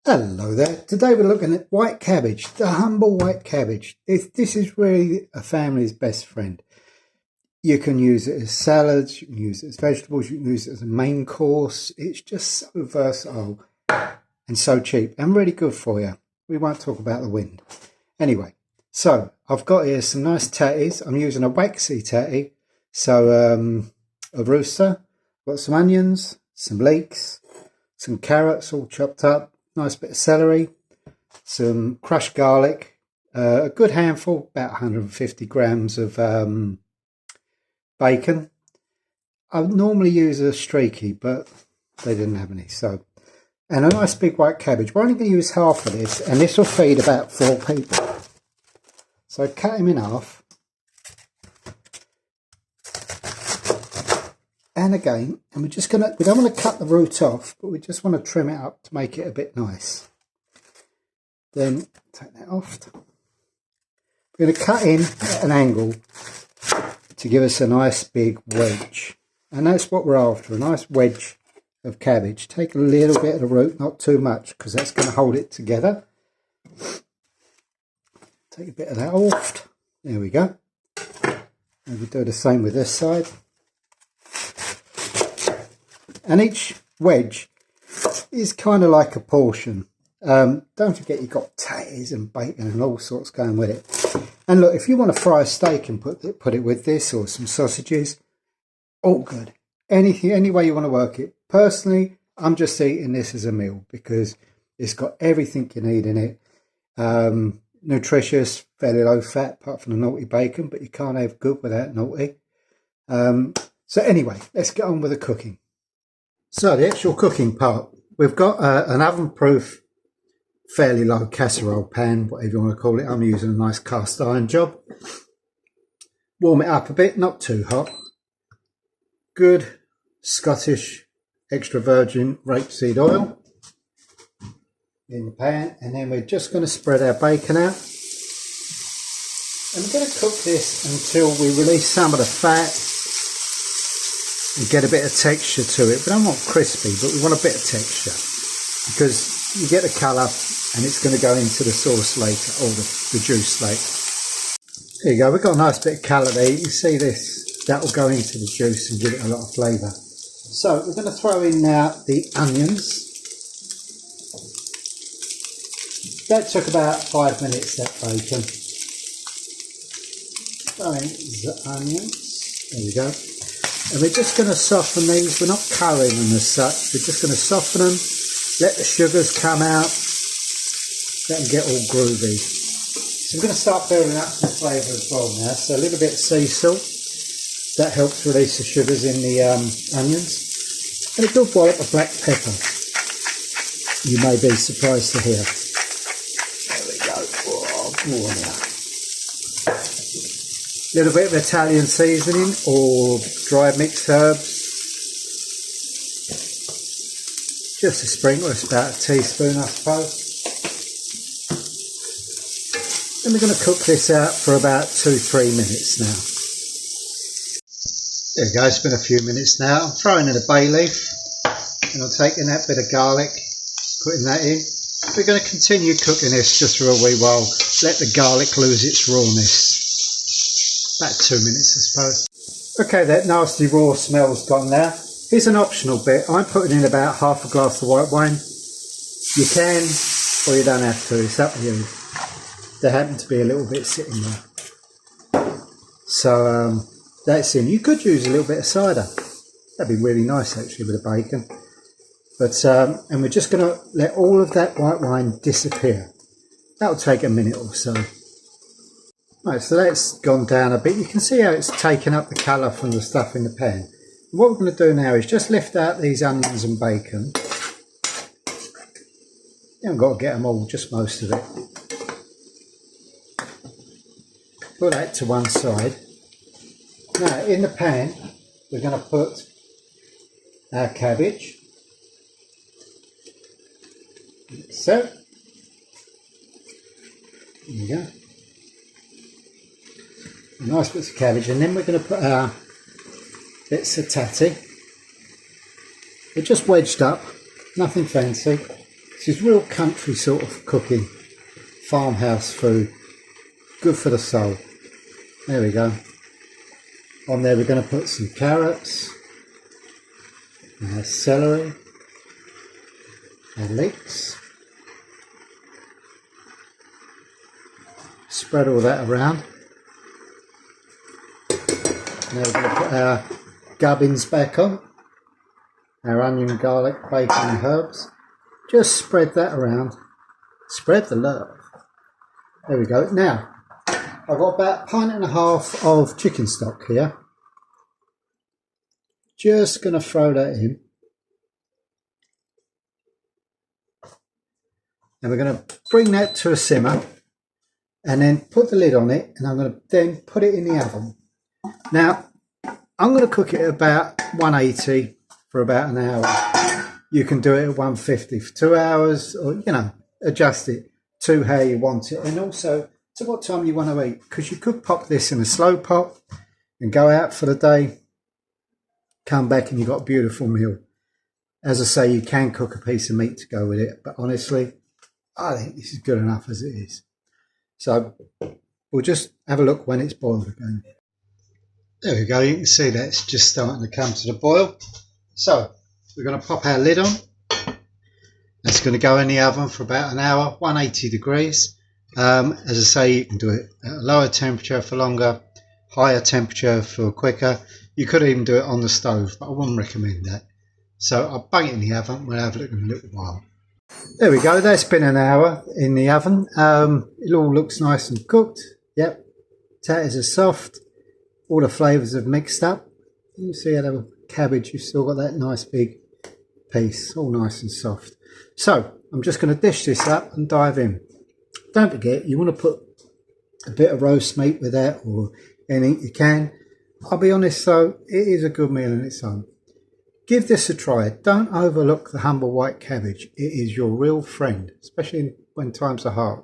Hello there. Today we're looking at white cabbage, the humble white cabbage. This is really a family's best friend. You can use it as salads, you can use it as vegetables, you can use it as a main course. It's just so versatile and so cheap and really good for you. We won't talk about the wind. Anyway, so I've got here some nice tatties. I'm using a waxy tatty. So a rooster, got some onions, some leeks, some carrots all chopped up, nice bit of celery, some crushed garlic, a good handful, about 150 grams of bacon. I would normally use a streaky, but they didn't have any. So, and a nice big white cabbage. We're only going to use half of this, and this will feed about 4 people. So cut him in half. And again, and we don't want to cut the root off, but we just want to trim it up to make it a bit nice. Then take that off. We're going to cut in at an angle to give us a nice big wedge. And that's what we're after, a nice wedge of cabbage. Take a little bit of the root, not too much, because that's going to hold it together. Take a bit of that off. There we go. And we'll do the same with this side. And each wedge is kind of like a portion. Don't forget you've got tatties and bacon and all sorts going with it. And look, if you want to fry a steak and put it with this or some sausages, all good. Anything, any way you want to work it. Personally, I'm just eating this as a meal because it's got everything you need in it. Nutritious, fairly low fat, apart from the naughty bacon, but you can't have good without naughty. So anyway, let's get on with the cooking. So the actual cooking part, we've got an oven-proof, fairly low casserole pan, whatever you want to call it. I'm using a nice cast iron job. Warm it up a bit, not too hot. Good Scottish extra virgin rapeseed oil in the pan, and then we're just going to spread our bacon out. And we're going to cook this until we release some of the fat and get a bit of texture to it. We don't want crispy, but we want a bit of texture because you get the colour and it's going to go into the sauce later, or the juice later. There you go, we've got a nice bit of colour there. You can see this, that will go into the juice and give it a lot of flavour. So we're going to throw in now the onions. That took about 5 minutes, that bacon. Throw in the onions, there we go. And we're just going to soften these. We're not currying them as such. We're just going to soften them, let the sugars come out, let them get all groovy. So we're going to start building up some flavour as well now. So a little bit of sea salt. That helps release the sugars in the onions. And a good wallop of black pepper. You may be surprised to hear. There we go. Oh, now. A little bit of Italian seasoning or dried mixed herbs. Just a sprinkle, it's about a teaspoon I suppose. Then we're going to cook this out for about 2-3 minutes now. There we go, it's been a few minutes now. I'm throwing in a bay leaf and I'm taking that bit of garlic, putting that in. We're going to continue cooking this just for a wee while. Let the garlic lose its rawness. About 2 minutes, I suppose. Okay, that nasty raw smell's gone now. Here's an optional bit. I'm putting in about half a glass of white wine. You can, or you don't have to. It's up to you. There happened to be a little bit sitting there. So that's in. You could use a little bit of cider. That'd be really nice, actually, with the bacon. But and we're just going to let all of that white wine disappear. That'll take a minute or so. Right, so that's gone down a bit. You can see how it's taken up the colour from the stuff in the pan. And what we're going to do now is just lift out these onions and bacon. You haven't got to get them all, just most of it. Put that to one side. Now, in the pan, we're going to put our cabbage. Like so. There you go. Nice bits of cabbage, and then we're going to put our bits of tatty. They're just wedged up, nothing fancy. This is real country sort of cooking, farmhouse food, good for the soul. There we go. On there we're going to put some carrots, celery, and leeks. Spread all that around. Now we're going to put our gubbins back on, our onion, garlic, bacon and herbs. Just spread that around. Spread the love. There we go. Now, I've got about 1.5 pints of chicken stock here. Just going to throw that in. And we're going to bring that to a simmer and then put the lid on it, and I'm going to then put it in the oven. Now, I'm going to cook it at about 180 for about an hour. You can do it at 150 for 2 hours, or, you know, adjust it to how you want it, and also to what time you want to eat, because you could pop this in a slow pot and go out for the day, come back and you've got a beautiful meal. As I say, you can cook a piece of meat to go with it, but honestly, I think this is good enough as it is. So we'll just have a look when it's boiled again. There we go, you can see that it's just starting to come to the boil. So we're going to pop our lid on. That's going to go in the oven for about an hour, 180 degrees. As I say, you can do it at a lower temperature for longer, higher temperature for quicker. You could even do it on the stove, but I wouldn't recommend that. So I'll bang it in the oven. We'll have a look in a little while. There we go, that's been an hour in the oven. It all looks nice and cooked. Yep, tatties are soft. All the flavours have mixed up. You can see how the cabbage, you've still got that nice big piece, all nice and soft. So I'm just going to dish this up and dive in. Don't forget, you want to put a bit of roast meat with that, or anything you can. I'll be honest though, it is a good meal in its own. Give this a try. Don't overlook the humble white cabbage. It is your real friend, especially when times are hard.